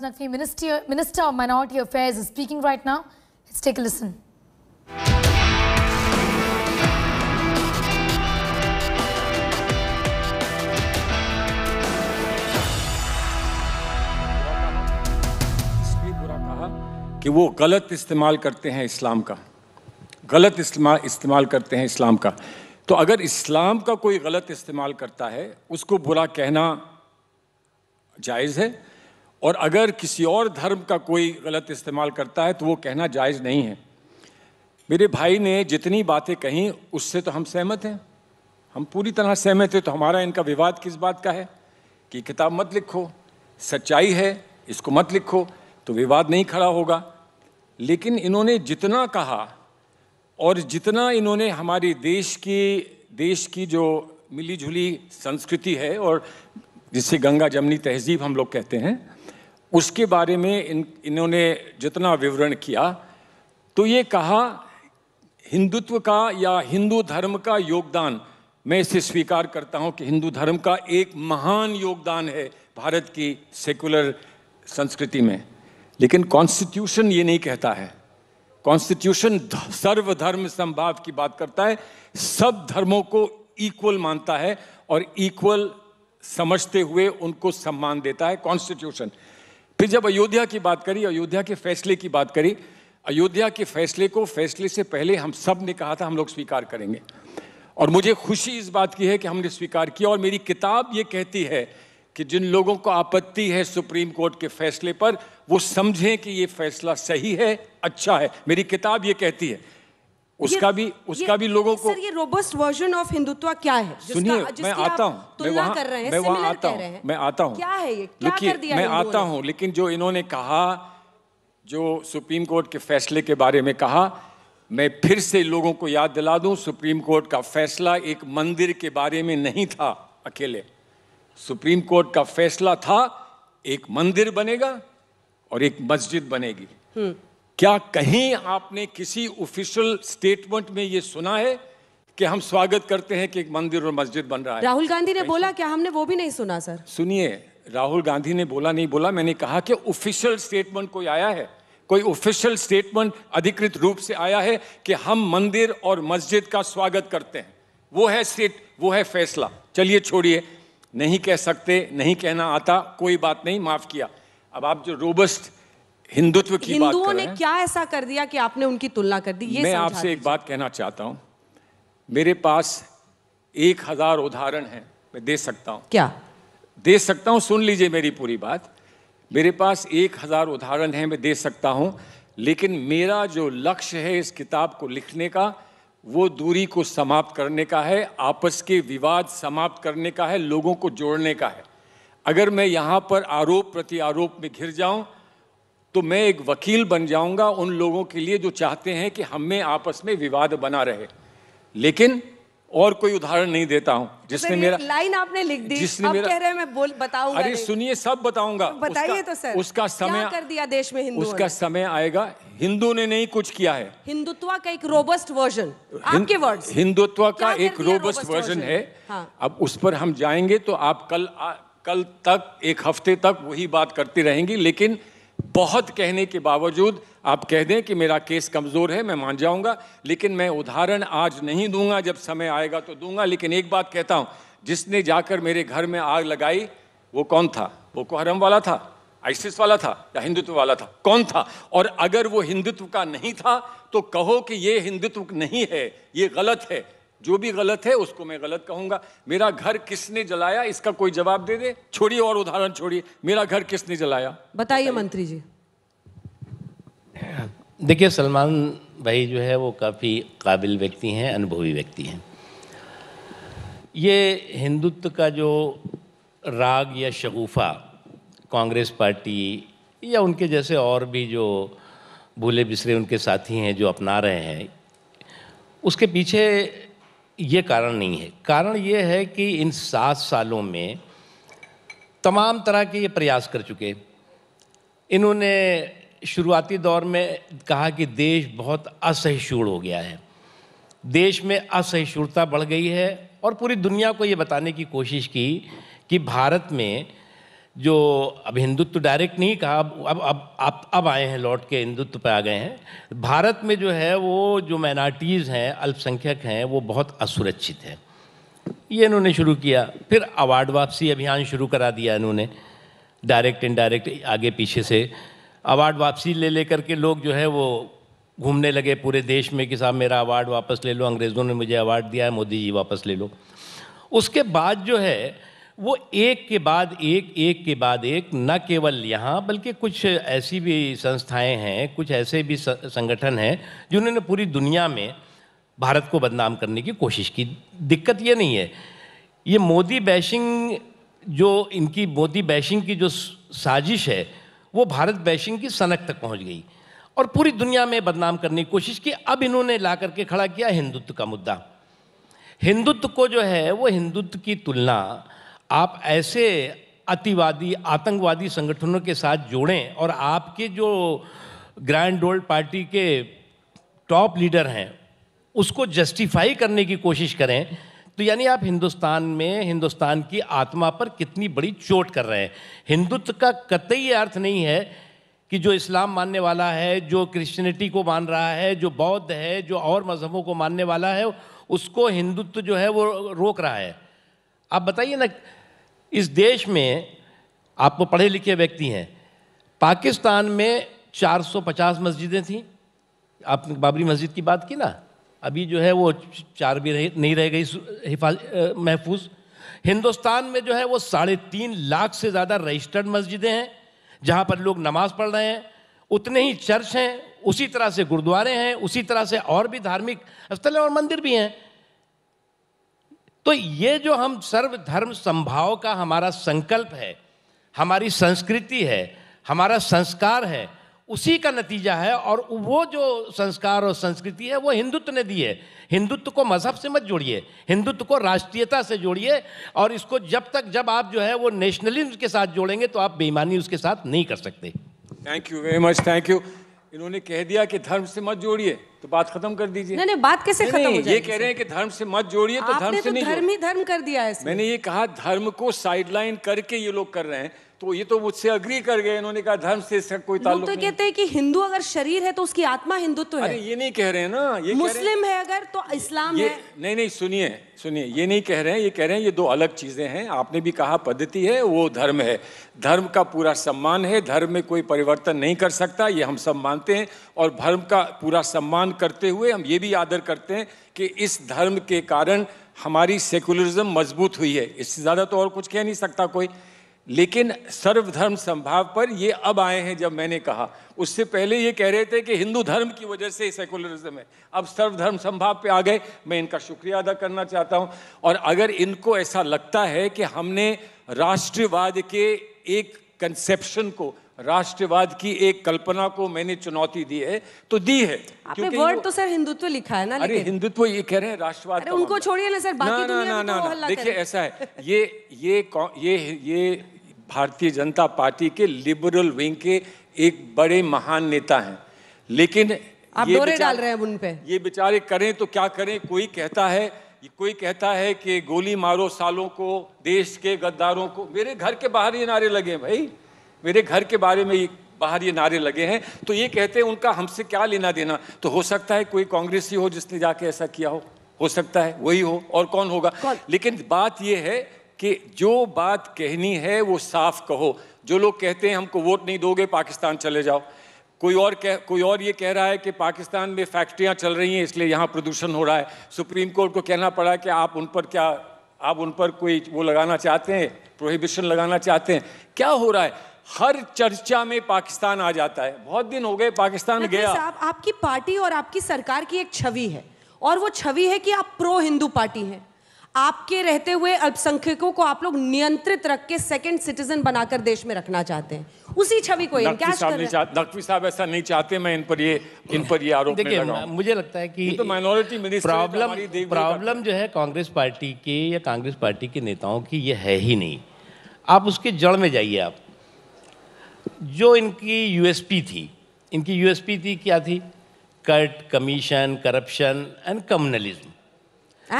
Naqvi, Minister of Minority Affairs, is speaking right now. Let's take a listen. इसलिए बुरा कहा कि वो गलत इस्तेमाल करते हैं इस्लाम का, गलत इस्तेमाल करते हैं इस्लाम का। तो अगर इस्लाम का कोई गलत इस्तेमाल करता है उसको बुरा कहना जायज़ है, और अगर किसी और धर्म का कोई गलत इस्तेमाल करता है तो वो कहना जायज़ नहीं है। मेरे भाई ने जितनी बातें कहीं उससे तो हम सहमत हैं, हम पूरी तरह सहमत हैं। तो हमारा इनका विवाद किस बात का है कि किताब मत लिखो, सच्चाई है इसको मत लिखो, तो विवाद नहीं खड़ा होगा। लेकिन इन्होंने जितना कहा और जितना इन्होंने हमारे देश की जो मिली जुली संस्कृति है और जिसे गंगा जमनी तहजीब हम लोग कहते हैं, उसके बारे में इन्होंने जितना विवरण किया, तो ये कहा हिंदुत्व का या हिंदू धर्म का योगदान, मैं इसे स्वीकार करता हूं कि हिंदू धर्म का एक महान योगदान है भारत की सेकुलर संस्कृति में। लेकिन कॉन्स्टिट्यूशन ये नहीं कहता है। कॉन्स्टिट्यूशन सर्वधर्म समभाव की बात करता है, सब धर्मों को इक्वल मानता है और इक्वल समझते हुए उनको सम्मान देता है कॉन्स्टिट्यूशन। फिर जब अयोध्या की बात करी, अयोध्या के फैसले की बात करी, अयोध्या के फैसले से पहले हम सब ने कहा था हम लोग स्वीकार करेंगे, और मुझे खुशी इस बात की है कि हमने स्वीकार किया। और मेरी किताब ये कहती है कि जिन लोगों को आपत्ति है सुप्रीम कोर्ट के फैसले पर, वो समझें कि ये फैसला सही है, अच्छा है। मेरी किताब ये कहती है। उसका भी लोगों को। सर, ये रोबस्ट वर्जन ऑफ हिंदुत्व क्या है? सुनिए, मैं आता हूँ, मैं वहाँ आता हूँ, क्या है ये? क्या कर दिया मैं आता हूँ। लेकिन जो इन्होंने कहा, जो सुप्रीम कोर्ट के फैसले के बारे में कहा, मैं फिर से लोगों को याद दिला दूं, सुप्रीम कोर्ट का फैसला एक मंदिर के बारे में नहीं था अकेले। सुप्रीम कोर्ट का फैसला था एक मंदिर बनेगा और एक मस्जिद बनेगी। क्या कहीं आपने किसी ऑफिशियल स्टेटमेंट में ये सुना है कि हम स्वागत करते हैं कि एक मंदिर और मस्जिद बन रहा है? राहुल गांधी ने बोला क्या? हमने वो भी नहीं सुना सर। सुनिए, राहुल गांधी ने बोला नहीं बोला, मैंने कहा कि ऑफिशियल स्टेटमेंट कोई आया है, कोई ऑफिशियल स्टेटमेंट अधिकृत रूप से आया है कि हम मंदिर और मस्जिद का स्वागत करते हैं। वो है फैसला। चलिए छोड़िए, नहीं कह सकते, नहीं कहना आता, कोई बात नहीं, माफ किया। अब आप जो रोबस्ट हिंदुत्व की बात कर रहे हैं, हिंदुओं ने क्या ऐसा कर दिया कि आपने उनकी तुलना कर दी? ये मैं आपसे एक बात कहना चाहता हूं। मेरे पास 1000 उदाहरण हैं, मैं दे सकता हूं। क्या दे सकता हूं? सुन लीजिए मेरी पूरी बात। मेरे पास 1000 उदाहरण हैं, मैं दे सकता हूं। लेकिन मेरा जो लक्ष्य है इस किताब को लिखने का, वो दूरी को समाप्त करने का है, आपस के विवाद समाप्त करने का है, लोगों को जोड़ने का है। अगर मैं यहाँ पर आरोप प्रति आरोप में घिर जाऊं तो मैं एक वकील बन जाऊंगा उन लोगों के लिए जो चाहते हैं कि हम में आपस में विवाद बना रहे। लेकिन और कोई उदाहरण नहीं देता हूं जिसने मेरा लाइन आपने लिख दी, अब कह रहे हैं मैं बताऊंगा। अरे सुनिए, सब बताऊंगा। बताइए तो सर, उसका समय क्या कर दिया देश में हिंदुओं उसका समय आएगा। हिंदू ने नहीं कुछ किया है। हिंदुत्व का एक रोबस्ट वर्जन, आपके वर्ड्स, हिंदुत्व का एक रोबस्ट वर्जन है। अब उस पर हम जाएंगे तो आप कल तक, एक हफ्ते तक वही बात करती रहेंगी। लेकिन बहुत कहने के बावजूद आप कह दें कि मेरा केस कमज़ोर है, मैं मान जाऊंगा। लेकिन मैं उदाहरण आज नहीं दूंगा, जब समय आएगा तो दूंगा। लेकिन एक बात कहता हूं, जिसने जाकर मेरे घर में आग लगाई वो कौन था? बोको हराम वाला था, आईसिस वाला था, या हिंदुत्व वाला था? कौन था? और अगर वो हिंदुत्व का नहीं था तो कहो कि ये हिंदुत्व नहीं है, ये गलत है। जो भी गलत है उसको मैं गलत कहूंगा। मेरा घर किसने जलाया, इसका कोई जवाब दे दे। छोड़िए और उदाहरण छोड़िए, मेरा घर किसने जलाया? बताइए मंत्री जी। देखिए, सलमान भाई जो है वो काफ़ी काबिल व्यक्ति हैं, अनुभवी व्यक्ति हैं। ये हिंदुत्व का जो राग या शगुफा कांग्रेस पार्टी या उनके जैसे और भी जो भूले बिसरे उनके साथी हैं जो अपना रहे हैं, उसके पीछे ये कारण नहीं है। कारण ये है कि इन 7 सालों में तमाम तरह के ये प्रयास कर चुके। इन्होंने शुरुआती दौर में कहा कि देश बहुत असहिष्णु हो गया है, देश में असहिष्णुता बढ़ गई है, और पूरी दुनिया को ये बताने की कोशिश की कि भारत में जो अब हिंदुत्व डायरेक्ट नहीं कहा, अब आए हैं, लौट के हिंदुत्व पे आ गए हैं। भारत में जो है वो जो माइनॉरिटीज़ हैं, अल्पसंख्यक हैं, वो बहुत असुरक्षित हैं। ये इन्होंने शुरू किया। फिर अवार्ड वापसी अभियान शुरू करा दिया इन्होंने, डायरेक्ट इनडायरेक्ट आगे पीछे से अवार्ड वापसी ले लेकर के लोग जो है वो घूमने लगे पूरे देश में कि साहब मेरा अवार्ड वापस ले लो, अंग्रेज़ों ने मुझे अवार्ड दिया है, मोदी जी वापस ले लो। उसके बाद जो है वो एक के बाद एक न केवल यहाँ बल्कि कुछ ऐसी भी संस्थाएं हैं, कुछ ऐसे भी संगठन हैं जिन्होंने पूरी दुनिया में भारत को बदनाम करने की कोशिश की। दिक्कत ये नहीं है, ये मोदी बैशिंग, जो इनकी मोदी बैशिंग की जो साजिश है वो भारत बैशिंग की सनक तक पहुँच गई और पूरी दुनिया में बदनाम करने की कोशिश की। अब इन्होंने ला करके खड़ा किया हिंदुत्व का मुद्दा। हिंदुत्व को जो है वो हिंदुत्व की तुलना आप ऐसे अतिवादी आतंकवादी संगठनों के साथ जोड़ें और आपके जो ग्रैंड ओल्ड पार्टी के टॉप लीडर हैं उसको जस्टिफाई करने की कोशिश करें, तो यानी आप हिंदुस्तान में हिंदुस्तान की आत्मा पर कितनी बड़ी चोट कर रहे हैं। हिंदुत्व का कतई ये अर्थ नहीं है कि जो इस्लाम मानने वाला है, जो क्रिश्चियनिटी को मान रहा है, जो बौद्ध है, जो और मज़हबों को मानने वाला है, उसको हिंदुत्व जो है वो रोक रहा है। आप बताइए ना, इस देश में आप पढ़े लिखे व्यक्ति हैं, पाकिस्तान में 450 मस्जिदें थीं, आपने बाबरी मस्जिद की बात की ना, अभी जो है वो 4 भी नहीं रह गई महफूज। हिंदुस्तान में जो है वो 3.5 लाख से ज़्यादा रजिस्टर्ड मस्जिदें हैं जहाँ पर लोग नमाज पढ़ रहे हैं, उतने ही चर्च हैं, उसी तरह से गुरुद्वारे हैं, उसी तरह से और भी धार्मिक स्थल और मंदिर भी हैं। तो ये जो हम सर्वधर्म समभाव का हमारा संकल्प है, हमारी संस्कृति है, हमारा संस्कार है, उसी का नतीजा है। और वो जो संस्कार और संस्कृति है वो हिंदुत्व ने दी है। हिंदुत्व को मजहब से मत जोड़िए, हिंदुत्व को राष्ट्रीयता से जोड़िए, और इसको जब आप जो है वो नेशनलिज्म के साथ जोड़ेंगे तो आप बेईमानी उसके साथ नहीं कर सकते। Thank you very much, thank you. इन्होंने कह दिया कि धर्म से मत जोड़िए, तो बात खत्म कर दीजिए। नहीं, बात कैसे खत्म हो जाएगी? ये कह रहे हैं कि धर्म से मत जोड़िए, तो धर्म से नहीं, धर्म ही धर्म कर दिया है। मैंने ये कहा धर्म को साइडलाइन करके ये लोग कर रहे हैं, तो ये तो मुझसे अग्री कर गए। इन्होंने कहा धर्म से इसका कोई ताल्लुक नहीं। तो कहते हैं कि हिंदू अगर शरीर है तो उसकी आत्मा हिंदुत्व है। अरे ये नहीं कह रहे हैं ना, ये मुस्लिम है अगर तो इस्लाम है। नहीं, सुनिए, ये नहीं कह रहे हैं, ये कह रहे हैं ये दो अलग चीजें हैं। आपने भी कहा पद्धति है, वो धर्म है, धर्म का पूरा सम्मान है, धर्म में कोई परिवर्तन नहीं कर सकता, ये हम सब मानते हैं। और धर्म का पूरा सम्मान करते हुए हम ये भी आदर करते हैं कि इस धर्म के कारण हमारी सेकुलरिज्म मजबूत हुई है। इससे ज़्यादा तो और कुछ कह नहीं सकता कोई। लेकिन सर्वधर्म संभाव पर ये अब आए हैं। जब मैंने कहा, उससे पहले ये कह रहे थे कि हिंदू धर्म की वजह से सेकुलरिज्म है, अब सर्वधर्म संभाव पे आ गए। मैं इनका शुक्रिया अदा करना चाहता हूँ। और अगर इनको ऐसा लगता है कि हमने राष्ट्रवाद के एक कंसेप्शन को, राष्ट्रवाद की एक कल्पना को मैंने चुनौती दी है, तो दी है। आपने वर्ड तो सर हिंदुत्व लिखा है ना। अरे हिंदुत्व ये कह रहे हैं राष्ट्रवाद, उनको छोड़िए ना सर, बाकी दुनिया में तो हल्ला करें। देखिए ऐसा है, ये भारतीय जनता पार्टी के लिबरल विंग के एक बड़े महान नेता हैं, लेकिन आप डोरे डाल रहे हैं उन पे। ये बेचारे करें तो क्या करें। कोई कहता है कि गोली मारो सालों को, देश के गद्दारों को। मेरे घर के बाहर ये नारे लगे हैं भाई, मेरे घर के बारे में बाहर ये नारे लगे हैं, तो ये कहते हैं उनका हमसे क्या लेना देना। तो हो सकता है कोई कांग्रेसी हो जिसने जाके ऐसा किया हो सकता है वही हो, और कौन होगा। लेकिन बात ये है कि जो बात कहनी है वो साफ कहो। जो लोग कहते हैं हमको वोट नहीं दोगे पाकिस्तान चले जाओ, कोई और ये कह रहा है कि पाकिस्तान में फैक्ट्रियां चल रही हैं इसलिए यहाँ प्रदूषण हो रहा है। सुप्रीम कोर्ट को कहना पड़ा कि आप उन पर कोई वो लगाना चाहते हैं, प्रोहिबिशन लगाना चाहते हैं। क्या हो रहा है? हर चर्चा में पाकिस्तान आ जाता है। बहुत दिन हो गए पाकिस्तान गया। आपकी पार्टी और आपकी सरकार की एक छवि है, और वो छवि है कि आप प्रो हिंदू पार्टी हैं। आपके रहते हुए अल्पसंख्यकों को आप लोग नियंत्रित रख के सेकंड सिटीजन बनाकर देश में रखना चाहते हैं। उसी छवि को इनकैश कर रहे हैं। नकवी साहब ऐसा नहीं चाहते। मैं इन पर ये आरोप नहीं लगाऊं। मुझे लगता है कि तो माइनॉरिटी मिनिस्टर प्रॉब्लम जो है कांग्रेस पार्टी के या कांग्रेस पार्टी के नेताओं की ये है ही नहीं। आप उसके जड़ में जाइए। आप जो इनकी यूएसपी थी क्या थी? Cut, commission, corruption and communalism.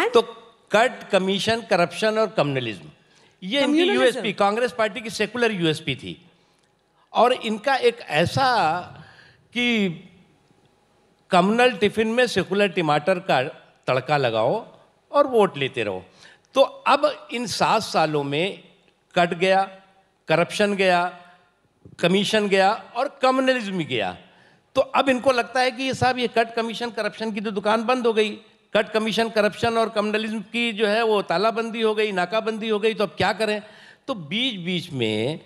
तो कट, कमीशन, करप्शन और कम्युनलिज्म, ये इनकी यूएसपी, कांग्रेस पार्टी की सेकुलर यूएसपी थी। और इनका एक ऐसा कि कम्युनल टिफिन में सेकुलर टमाटर का तड़का लगाओ और वोट लेते रहो। तो अब इन 7 सालों में कट गया, करप्शन गया, कमीशन गया और कम्युनलिज्म गया। तो अब इनको लगता है कि ये साहब ये कट कमीशन करप्शन की तो दुकान बंद हो गई, कट कमीशन करप्शन और कम्युनलिज्म की जो है वो तालाबंदी हो गई, नाकाबंदी हो गई, तो अब क्या करें? तो बीच बीच में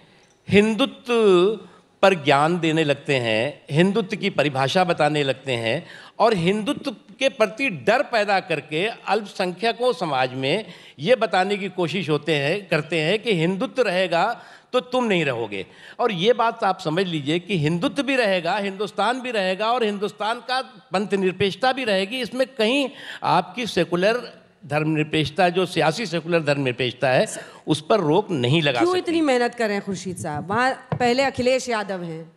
हिंदुत्व पर ज्ञान देने लगते हैं, हिंदुत्व की परिभाषा बताने लगते हैं और हिंदुत्व के प्रति डर पैदा करके अल्पसंख्यकों समाज में ये बताने की कोशिश करते हैं कि हिंदुत्व रहेगा तो तुम नहीं रहोगे। और ये बात आप समझ लीजिए कि हिंदुत्व भी रहेगा, हिंदुस्तान भी रहेगा और हिंदुस्तान का पंथनिरपेक्षता भी रहेगी। इसमें कहीं आपकी सेकुलर धर्मनिरपेक्षता, जो सियासी सेकुलर धर्मनिरपेक्षता है, उस पर रोक नहीं लगा क्यों सकती। इतनी मेहनत कर रहे हैं खुर्शीद साहब? वहाँ पहले अखिलेश यादव हैं,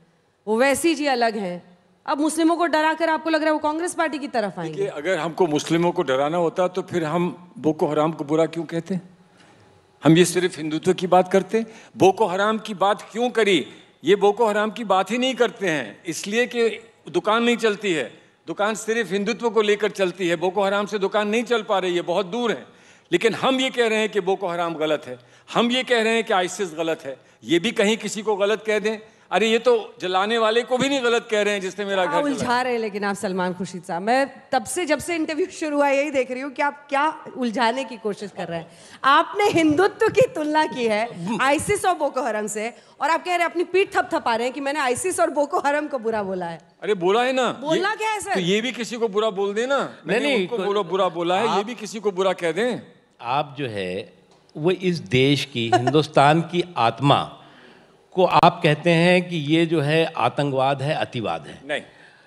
ओवैसी जी अलग हैं, अब मुस्लिमों को डरा कर आपको लग रहा है वो कांग्रेस पार्टी की तरफ आएंगे? अगर हमको मुस्लिमों को डराना होता तो फिर हम बोको हराम को बुरा क्यों कहते? हम ये सिर्फ हिंदुत्व की बात करते? बोको हराम की बात क्यों करी? ये बोको हराम की बात ही नहीं करते हैं इसलिए कि दुकान नहीं चलती है। दुकान सिर्फ हिंदुत्व को लेकर चलती है। बोको हराम से दुकान नहीं चल पा रही है, बहुत दूर है। लेकिन हम ये कह रहे हैं कि बोको हराम गलत है, हम ये कह रहे हैं कि आईसिस गलत है। ये भी कहीं किसी को गलत कह दें, अरे ये तो जलाने वाले को भी नहीं गलत कह रहे हैं जिसने मेरा घर उलझा रहे हैं। लेकिन आप सलमान खुर्शीद साहब, मैं तब से जब से इंटरव्यू शुरू हुआ यही देख रही हूँ कि आप क्या उलझाने की कोशिश कर रहे हैं। आपने हिंदुत्व की तुलना की है आईसिस और बोको हराम से और आप कह रहे हैं, अपनी पीठ थपथपा रहे हैं कि मैंने आईसिस और बोको हराम को बुरा बोला है। अरे बोला है ना, बोलना क्या है सर? तो ये भी किसी को बुरा बोल देना। नहीं, उनको बुरा बोला है, ये भी किसी को बुरा कह दें। आप जो है वो इस देश की, हिंदुस्तान की आत्मा को आप कहते हैं कि ये जो है आतंकवाद है, अतिवाद है।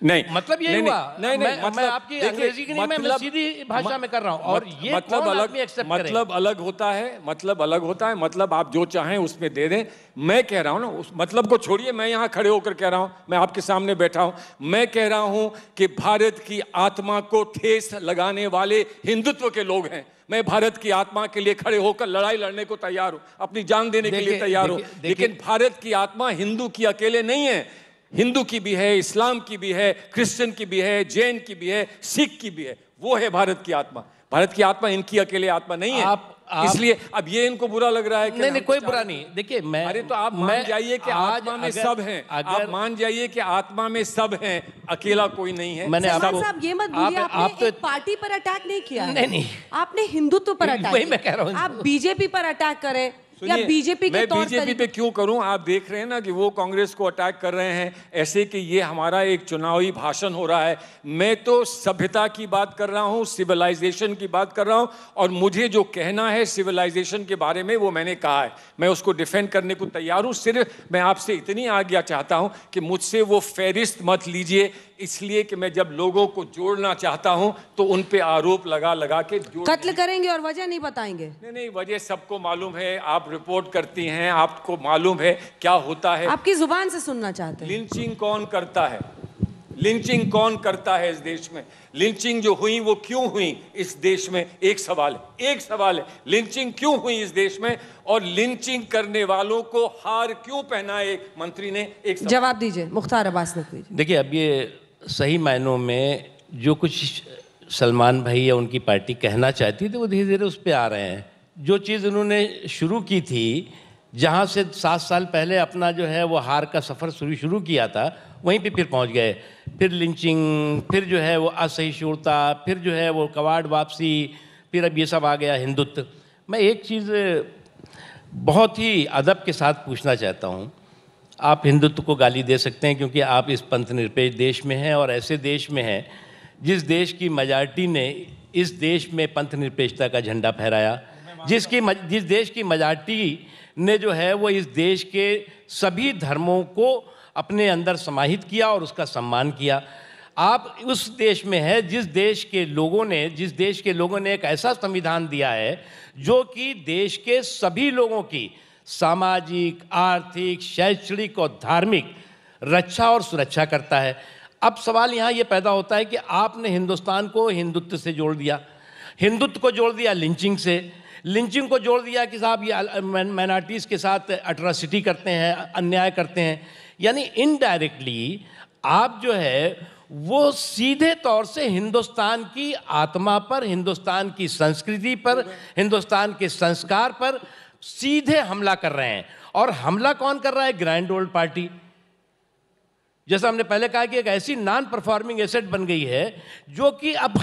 नहीं मतलब ये हुआ। मैं आपकी अंग्रेजी की नहीं, मैं सीधी भाषा में कर रहा हूँ। और ये मतलब अलग होता है, मतलब अलग होता है। मतलब आप जो चाहें उसमें दे दें। मैं कह रहा हूँ ना, उस मतलब को छोड़िए, मैं यहाँ खड़े होकर कह रहा हूँ, मैं आपके सामने बैठा हूँ, मैं कह रहा हूँ कि भारत की आत्मा को ठेस लगाने वाले हिंदुत्व के लोग हैं। मैं भारत की आत्मा के लिए खड़े होकर लड़ाई लड़ने को तैयार हूँ, अपनी जान देने के लिए तैयार हूँ। लेकिन भारत की आत्मा हिंदू की अकेले नहीं है, हिंदू की भी है, इस्लाम की भी है, क्रिश्चियन की भी है, जैन की भी है, सिख की भी है। वो है भारत की आत्मा। भारत की आत्मा इनकी अकेले आत्मा नहीं है। इसलिए अब ये इनको बुरा लग रहा है कि नहीं, कोई बुरा नहीं। देखिए, मैं अरे तो आप मान जाइए कि आत्मा में सब हैं। आप मान जाइए कि आत्मा में सब हैं, अकेला कोई नहीं है। मैंने साहब ये मत बोलिए, आपने एक पार्टी पर अटैक नहीं किया है। नहीं, आपने हिंदुत्व पर अटैक वही मैं कह रहा हूँ। आप बीजेपी पर अटैक करें या बीजेपी के तौर तरीके? बीजेपी पे क्यों करूं? आप देख रहे हैं ना कि वो कांग्रेस को अटैक कर रहे हैं ऐसे कि ये हमारा एक चुनावी भाषण हो रहा है। मैं तो सभ्यता की बात कर रहा हूं, सिविलाइजेशन की बात कर रहा हूं, और मुझे जो कहना है सिविलाइजेशन के बारे में वो मैंने कहा है। मैं उसको डिफेंड करने को तैयार हूं। सिर्फ मैं आपसे इतनी आज्ञा चाहता हूं कि मुझसे वो फेरिस्त मत लीजिए, इसलिए कि मैं जब लोगों को जोड़ना चाहता हूं तो उन पे आरोप लगा के कत्ल करेंगे और वजह नहीं बताएंगे। नहीं, वजह सबको मालूम है। आप रिपोर्ट करती हैं, आपको मालूम है क्या होता है। आपकी जुबान से सुनना चाहते हैं। लिंचिंग कौन करता है? लिंचिंग कौन करता है इस देश में? लिंचिंग जो हुई वो क्यों हुई इस देश में? एक सवाल है, लिंचिंग क्यों हुई इस देश में और लिंचिंग करने वालों को हार क्यों पहनाए मंत्री ने? एक जवाब दीजिए मुख्तार अब्बास नकवी। देखिए, अब ये सही मायनों में जो कुछ सलमान भाई या उनकी पार्टी कहना चाहती थी वो धीरे धीरे उस पर आ रहे हैं। जो चीज़ उन्होंने शुरू की थी, जहाँ से 7 साल पहले अपना जो है वो हार का सफ़र शुरू किया था, वहीं पे फिर पहुँच गए। फिर लिंचिंग, फिर जो है वो असहिष्णुता, फिर जो है वो कवाड़ वापसी, फिर अब ये सब आ गया हिंदुत्व। मैं एक चीज़ बहुत ही अदब के साथ पूछना चाहता हूँ। आप हिंदुत्व को गाली दे सकते हैं क्योंकि आप इस पंथनिरपेक्ष देश में हैं और ऐसे देश में हैं जिस देश की मेजॉरिटी ने इस देश में पंथनिरपेक्षता का झंडा फहराया, जिस देश की मेजॉरिटी ने जो है वो इस देश के सभी धर्मों को अपने अंदर समाहित किया और उसका सम्मान किया। आप उस देश में हैं जिस देश के लोगों ने एक ऐसा संविधान दिया है जो कि देश के सभी लोगों की सामाजिक, आर्थिक, शैक्षणिक और धार्मिक रक्षा और सुरक्षा करता है। अब सवाल यहाँ ये पैदा होता है कि आपने हिंदुस्तान को हिंदुत्व से जोड़ दिया, हिंदुत्व को जोड़ दिया लिंचिंग से, लिंचिंग को जोड़ दिया कि साहब ये माइनॉरिटीज़ के साथ अट्रॉसिटी करते हैं, अन्याय करते हैं। यानी इनडायरेक्टली आप जो है वो सीधे तौर से हिंदुस्तान की आत्मा पर, हिंदुस्तान की संस्कृति पर, हिंदुस्तान के संस्कार पर सीधे हमला कर रहे हैं। और हमला कौन कर रहा है? Grand old party. जैसा हमने पहले कहा कि एक ऐसी नॉन परफॉर्मिंग एसेट बन गई है जो कि अब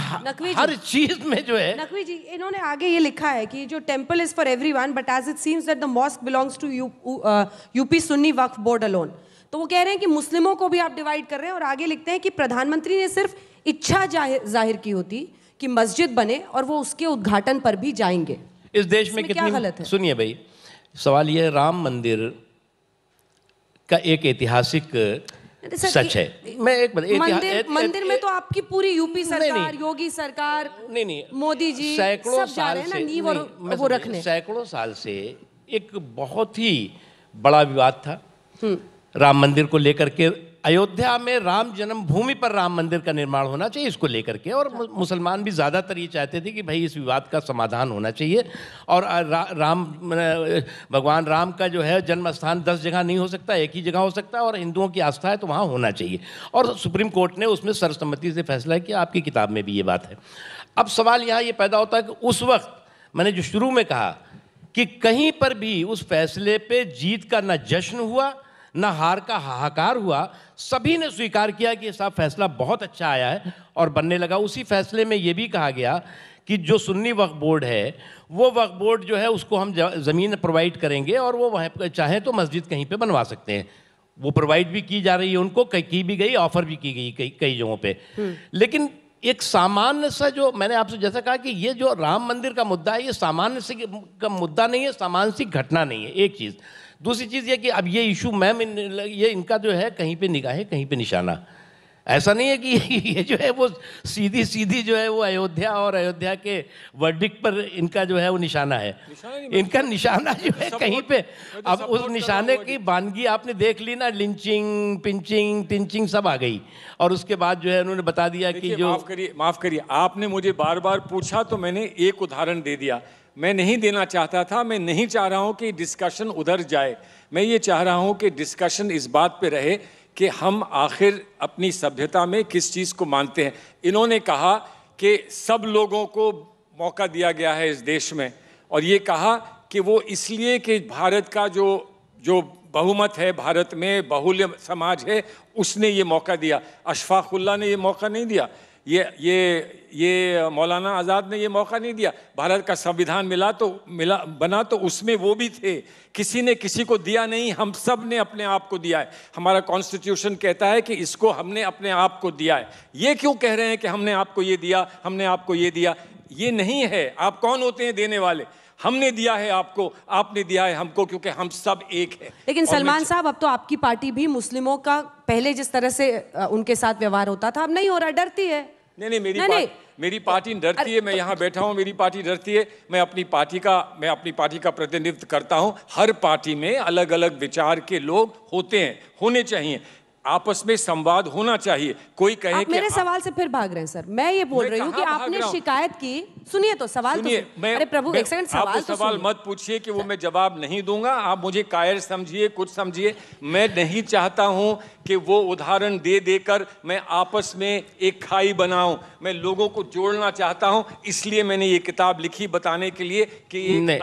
हर चीज में जो है। नकवी जी, इन्होंने आगे ये लिखा है कि जो temple is for everyone but as it seems that the mosque belongs to UP Sunni Waqf Board alone. तो वो कह रहे हैं कि मुस्लिमों को भी आप डिवाइड कर रहे हैं। और आगे लिखते हैं कि प्रधानमंत्री ने सिर्फ इच्छा जाहिर की होती कि मस्जिद बने और वो उसके उद्घाटन पर भी जाएंगे। इस देश में कितनी गलत है? सुनिए भाई, सवाल ये, राम मंदिर का एक ऐतिहासिक सच है। मैं एक मंदिर में तो आपकी पूरी यूपी सरकार, योगी सरकार, नहीं मोदी जी सैकड़ों सब जा रहे हैं ना नींव और वो रखने। सैकड़ों साल से एक बहुत ही बड़ा विवाद था राम मंदिर को लेकर के। अयोध्या में राम जन्मभूमि पर राम मंदिर का निर्माण होना चाहिए, इसको लेकर के। और मुसलमान भी ज़्यादातर ये चाहते थे कि भाई इस विवाद का समाधान होना चाहिए। और भगवान राम का जो है जन्म स्थान 10 जगह नहीं हो सकता, एक ही जगह हो सकता है। और हिंदुओं की आस्था है तो वहाँ होना चाहिए। और सुप्रीम कोर्ट ने उसमें सर्वसम्मति से फैसला किया। आपकी किताब में भी ये बात है। अब सवाल यहाँ ये पैदा होता है कि उस वक्त मैंने जो शुरू में कहा कि कहीं पर भी उस फैसले पे जीत का न जश्न हुआ न हार का हाहाकार हुआ। सभी ने स्वीकार किया कि साहब फैसला बहुत अच्छा आया है और बनने लगा। उसी फैसले में ये भी कहा गया कि जो सुन्नी वक्फ बोर्ड है वो वक्फ बोर्ड जो है उसको हम ज़मीन प्रोवाइड करेंगे और वो वहाँ चाहें तो मस्जिद कहीं पे बनवा सकते हैं। वो प्रोवाइड भी की जा रही है उनको, की भी गई, ऑफर भी की गई कई जगहों पे। लेकिन एक सामान्य सा जो मैंने आपसे जैसा कहा कि ये जो राम मंदिर का मुद्दा है ये सामान्य से का मुद्दा नहीं है, सामान्य सी घटना नहीं है, एक चीज़। दूसरी चीज़ ये कि अब ये इशू मैम ये इनका जो है कहीं पे निगाहें कहीं पे निशाना। ऐसा नहीं है कि ये जो है वो सीधी जो है वो अयोध्या और अयोध्या के वर्डिक्ट पर इनका जो है वो निशाना है। इनका निशाना जो है कहीं पे। अब उस निशाने की बानगी आपने देख ली ना, लिंचिंग, पिंचिंग, टिंचिंग सब आ गई। और उसके बाद जो है उन्होंने बता दिया कि जो माफ करिए, आपने मुझे बार बार पूछा तो मैंने एक उदाहरण दे दिया। मैं नहीं देना चाहता था, मैं नहीं चाह रहा हूं कि डिस्कशन उधर जाए। मैं ये चाह रहा हूं कि डिस्कशन इस बात पे रहे कि हम आखिर अपनी सभ्यता में किस चीज़ को मानते हैं। इन्होंने कहा कि सब लोगों को मौका दिया गया है इस देश में, और ये कहा कि वो इसलिए कि भारत का जो बहुमत है, भारत में बहुल्य समाज है, उसने ये मौका दिया। अशफाकुल्लाह ने ये मौका नहीं दिया, ये मौलाना आज़ाद ने ये मौका नहीं दिया। भारत का संविधान बना तो उसमें वो भी थे। किसी ने किसी को दिया नहीं, हम सब ने अपने आप को दिया है। हमारा कॉन्स्टिट्यूशन कहता है कि इसको हमने अपने आप को दिया है। ये क्यों कह रहे हैं कि हमने आपको ये दिया, हमने आपको ये दिया? ये नहीं है। आप कौन होते हैं देने वाले? हमने दिया है आपको, आपने दिया है हमको, क्योंकि हम सब एक हैं। लेकिन सलमान साहब, अब तो आपकी पार्टी भी मुस्लिमों का पहले जिस तरह से उनके साथ व्यवहार होता था अब नहीं हो रहा, डरती है। नहीं, मेरी पार्टी डरती है। मैं यहाँ बैठा हूँ, मेरी पार्टी डरती है। मैं अपनी पार्टी का प्रतिनिधित्व करता हूँ। हर पार्टी में अलग अलग विचार के लोग होते हैं, होने चाहिए, आपस में संवाद होना चाहिए। कोई कहे आप मेरे सवाल से फिर भाग रहे हैं सर। मैं ये बोल रही हूँ कि आपने शिकायत की। सुनिए तो सवाल तो अरे प्रभु एक सेकंड, सवाल मत पूछिए कि वो मैं जवाब नहीं दूंगा। आप मुझे कायर समझिए, कुछ समझिए। मैं नहीं चाहता हूं कि वो उदाहरण दे देकर मैं आपस में एक खाई बनाऊं। मैं लोगों को जोड़ना चाहता हूं, इसलिए मैंने ये किताब लिखी बताने के लिए कि ये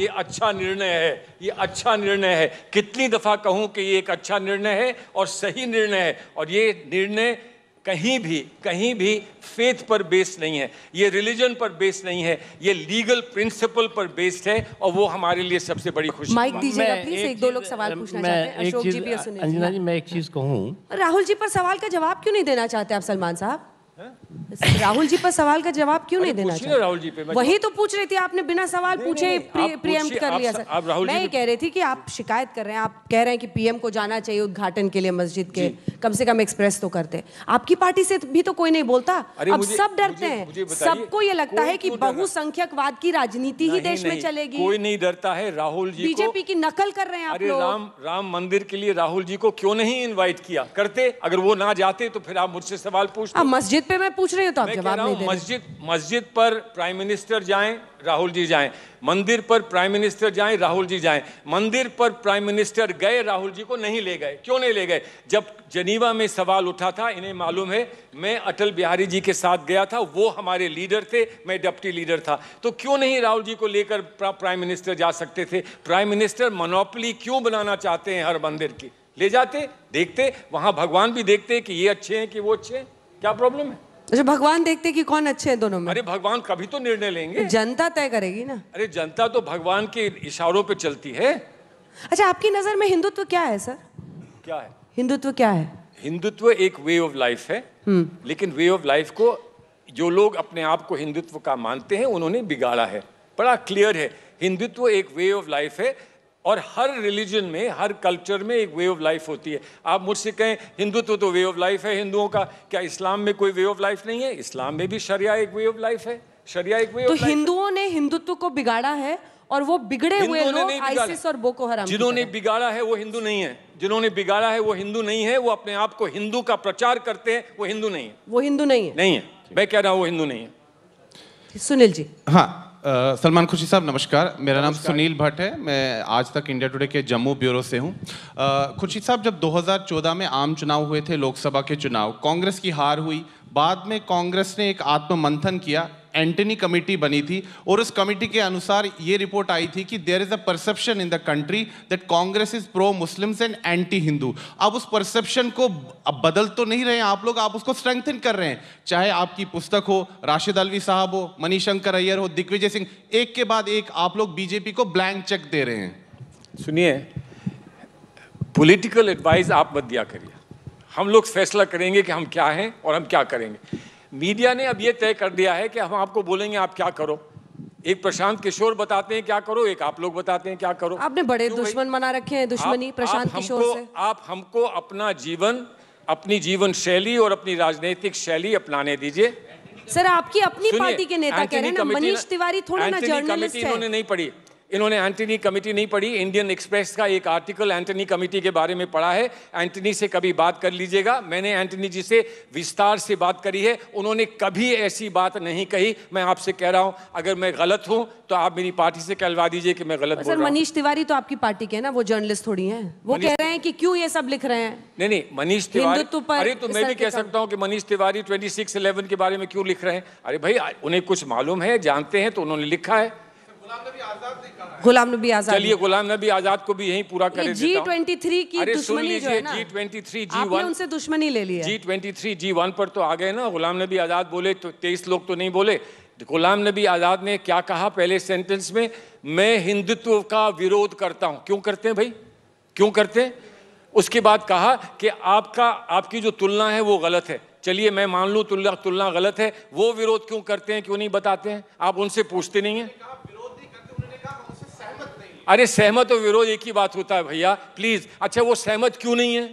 अच्छा निर्णय है। ये अच्छा निर्णय है। कितनी दफा कहूं कि ये एक अच्छा निर्णय है और सही निर्णय है। और ये निर्णय कहीं भी फेथ पर बेस्ड नहीं है, ये रिलीजन पर बेस्ड नहीं है, ये लीगल प्रिंसिपल पर बेस्ड है। और वो हमारे लिए सबसे बड़ी खुशी। माइक दीजिएगा प्लीज, एक दो लोग सवाल पूछना चाहते हैं। अशोक जी भी, अंजना जी, मैं एक चीज कहूं, राहुल जी पर सवाल का जवाब क्यों नहीं देना चाहते आप सलमान साहब? राहुल जी पर सवाल का जवाब क्यों नहीं देना चाहते? राहुल जी पे वही तो पूछ रही थी, आपने बिना सवाल पूछे प्रीएम्प्ट कर लिया सर। मैं ये कह रही थी कि आप शिकायत कर रहे हैं, आप कह रहे हैं कि पीएम को जाना चाहिए उद्घाटन के लिए मस्जिद के, कम से कम एक्सप्रेस तो करते। आपकी पार्टी से भी तो कोई नहीं बोलता। अब सब डरते हैं, सबको ये लगता है कि बहुसंख्यकवाद की राजनीति ही देश में चलेगी। कोई नहीं डरता है। राहुल जी बीजेपी की नकल कर रहे हैं आप लोग। राम मंदिर के लिए राहुल जी को क्यों नहीं इनवाइट किया? करते, अगर वो ना जाते तो फिर आप मुझसे सवाल पूछते। मस्जिद पे मैं पूछ रही हूँ तो आप मैं कह जवाब रहा नहीं हूं, दे रहे। मस्जिद पर प्राइम मिनिस्टर जाएं, राहुल जी जाएं, मंदिर पर प्राइम मिनिस्टर जाएं, राहुल जी जाएं। मंदिर पर प्राइम मिनिस्टर गए, राहुल जी को नहीं ले गए। क्यों नहीं ले गए? जब जनीवा में सवाल उठा था, इन्हें मालूम है, मैं अटल बिहारी जी के साथ गया था, वो हमारे लीडर थे, मैं डिप्टी लीडर था, तो क्यों नहीं राहुल जी को लेकर प्राइम मिनिस्टर जा सकते थे? प्राइम मिनिस्टर मोनोपोली क्यों बनाना चाहते हैं हर मंदिर की? ले जाते, देखते, वहां भगवान भी देखते कि ये अच्छे हैं कि वो अच्छे हैं, क्या प्रॉब्लम है? अच्छा, भगवान देखते कि कौन अच्छे हैं दोनों में? अरे भगवान कभी तो निर्णय लेंगे, जनता तय करेगी ना। अरे जनता तो भगवान के इशारों पे चलती है। अच्छा, आपकी नजर में हिंदुत्व क्या है सर? क्या है हिंदुत्व क्या है? हिंदुत्व? एक वे ऑफ लाइफ है, लेकिन वे ऑफ लाइफ को जो लोग अपने आप को हिंदुत्व का मानते हैं उन्होंने बिगाड़ा है। बड़ा क्लियर है, हिंदुत्व एक वे ऑफ लाइफ है और हर रिलीजन में, हर कल्चर में एक वे ऑफ लाइफ होती है। आप मुझसे कहें हिंदुत्व तो वे ऑफ लाइफ है हिंदुओं का, क्या इस्लाम में कोई वे ऑफ लाइफ नहीं है? इस्लाम में भी शरिया एक वे ऑफ लाइफ है, शरिया एक वे ऑफ तो लाइफ है। हिंदुओं ने हिंदुत्व को बिगाड़ा है और वो बिगड़े हुए हिंदुओं ने लोग नहीं बिगाड़ा। आईसिस और बोको हराम की जिन्होंने तरह। बिगाड़ा है वो हिंदू नहीं है, जिन्होंने बिगाड़ा है वो हिंदू नहीं है, वो अपने आप को हिंदू का प्रचार करते हैं, वो हिंदू नहीं है। वो हिंदू नहीं है। नहीं है, मैं कह रहा हूं वो हिंदू नहीं है। सुनील जी। हाँ, सलमान खुर्शीद साहब नमस्कार। मेरा नाम सुनील भट्ट है, मैं आज तक इंडिया टुडे के जम्मू ब्यूरो से हूँ। खुर्शीद साहब, जब 2014 में आम चुनाव हुए थे, लोकसभा के चुनाव, कांग्रेस की हार हुई, बाद में कांग्रेस ने एक आत्ममंथन किया, एंटनी कमेटी बनी थी और उस कमेटी के अनुसार ये रिपोर्ट आई थी कि there is a perception in the country that Congress is pro Muslims and anti Hindu. अब उस परसेप्शन को अब बदल तो नहीं रहे हैं आप लोग, आप उसको स्ट्रेंथन कर रहे हैं। चाहे आपकी पुस्तक हो, राशिद अल्वी साहब हो, मनीशंकर अय्यर हो, दिग्विजय सिंह, एक के बाद एक आप लोग बीजेपी को ब्लैंक चेक दे रहे हैं। सुनिए, पॉलिटिकल एडवाइस आप मत दिया करिए, हम लोग फैसला करेंगे कि हम क्या हैं और हम क्या करेंगे। मीडिया ने अब ये तय कर दिया है कि हम आपको बोलेंगे आप क्या करो। एक प्रशांत किशोर बताते हैं क्या करो, एक आप लोग बताते हैं क्या करो। आपने बड़े दुश्मन बना रखे हैं, दुश्मनी प्रशांत किशोर से। आप हमको अपना जीवन, अपनी जीवन शैली और अपनी राजनीतिक शैली अपनाने दीजिए। सर, आपकी अपनी पार्टी के नेता कह रहे हैं ना, मनीष तिवारी थोड़ा ना जर्नलिस्ट है। इन्होंने नहीं पढ़ी, इन्होंने एंटनी कमेटी नहीं पढ़ी। इंडियन एक्सप्रेस का एक आर्टिकल एंटनी कमेटी के बारे में पढ़ा है, एंटनी से कभी बात कर लीजिएगा। मैंने एंटनी जी से विस्तार से बात करी है, उन्होंने कभी ऐसी बात नहीं कही। मैं आपसे कह रहा हूं, अगर मैं गलत हूं तो आप मेरी पार्टी से कहलवा दीजिए कि मैं गलत बोल रहा हूं। मनीष तिवारी तो आपकी पार्टी के हैं ना, वो जर्नलिस्ट थोड़ी हैं। वो कह रहे हैं कि क्यों ये सब लिख रहे हैं। नहीं, मनीष तिवारी, अरे तो मैं भी कह सकता हूं कि मनीष तिवारी 26/11 के बारे में क्यों लिख रहे हैं। अरे भाई, उन्हें कुछ मालूम है, जानते हैं, तो उन्होंने लिखा है। गुलाम नबी आजाद, चलिए गुलाम नबी आजाद को भी यहीं पूरा कर देता हूं। G23 की दुश्मनी जो है ना, G23 आपने G1 उनसे दुश्मनी ले ली है। G23 G1 पर तो आ गए ना। गुलाम नबी आजाद बोले तो 23 लोग तो नहीं बोले। गुलाम नबी आजाद ने क्या कहा पहले सेंटेंस में? मैं हिंदुत्व का विरोध करता हूं। क्यों करते हैं भाई, क्यों करते हैं? उसके बाद कहा कि आपकी जो तुलना है वो गलत है। चलिए मैं मान लूं तुलना गलत है, वो विरोध क्यों करते हैं, क्यों नहीं बताते हैं? आप उनसे पूछते नहीं हैं। अरे सहमत और विरोध एक ही बात होता है भैया, प्लीज। अच्छा, वो सहमत क्यों नहीं है?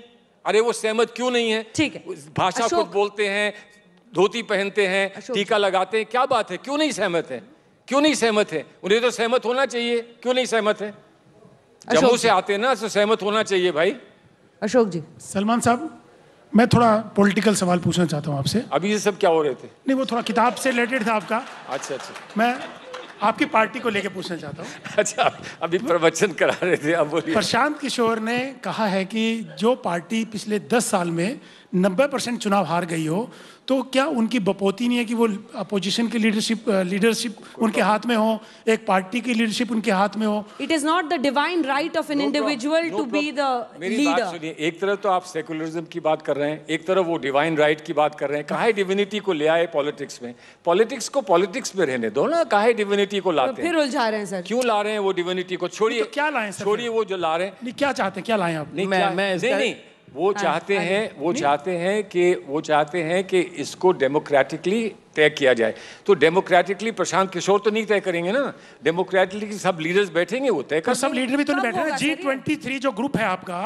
अरे वो सहमत क्यों नहीं है? ठीक है, भाषा कुछ बोलते हैं, धोती पहनते हैं, टीका लगाते हैं, क्या बात है? क्यों नहीं सहमत है? क्यों नहीं सहमत है? उन्हें तो सहमत होना चाहिए, क्यों नहीं सहमत है? जम्मू से आते हैं ना, तो सहमत होना चाहिए भाई। अशोक जी। सलमान साहब, मैं थोड़ा पॉलिटिकल सवाल पूछना चाहता हूँ आपसे। अभी ये सब क्या हो रहे थे? नहीं, वो थोड़ा किताब से रिलेटेड था आपका। अच्छा, मैं आपकी पार्टी को लेके पूछना चाहता हूँ। अच्छा, अभी प्रवचन करा रहे थे, अब बोलिए। प्रशांत किशोर ने कहा है कि जो पार्टी पिछले 10 साल में 90% चुनाव हार गई हो, तो क्या उनकी बपोती नहीं है कि वो अपोजिशन की लीडरशिप उनके हाथ में हो, एक पार्टी की लीडरशिप उनके हाथ में हो? It is not the divine right of an individual to be the leader. सुनिए, एक तरफ तो आप सेकुलरिज्म की बात कर रहे हैं, एक तरफ वो डिवाइन राइट की बात कर रहे हैं। काहे डिविनिटी को ले आए पॉलिटिक्स में? पॉलिटिक्स को पॉलिटिक्स में रहने दो ना, काहे डिविनिटी को लाते हैं? फिर उलझा रहे हैं सर। क्यों ला रहे हैं वो डिविनिटी को? छोड़िए, तो क्या लाएं सर? छोड़िए वो जो ला रहे हैं। नहीं, क्या चाहते हैं, क्या लाएं आप? नहीं, वो चाहते हैं कि इसको डेमोक्रेटिकली तय किया जाए। तो डेमोक्रेटिकली प्रशांत किशोर तो नहीं तय करेंगे ना, डेमोक्रेटिकली सब लीडर्स बैठेंगे, वो तय कर। सब लीडर भी तो नहीं बैठे ना। G23 जो ग्रुप है आपका,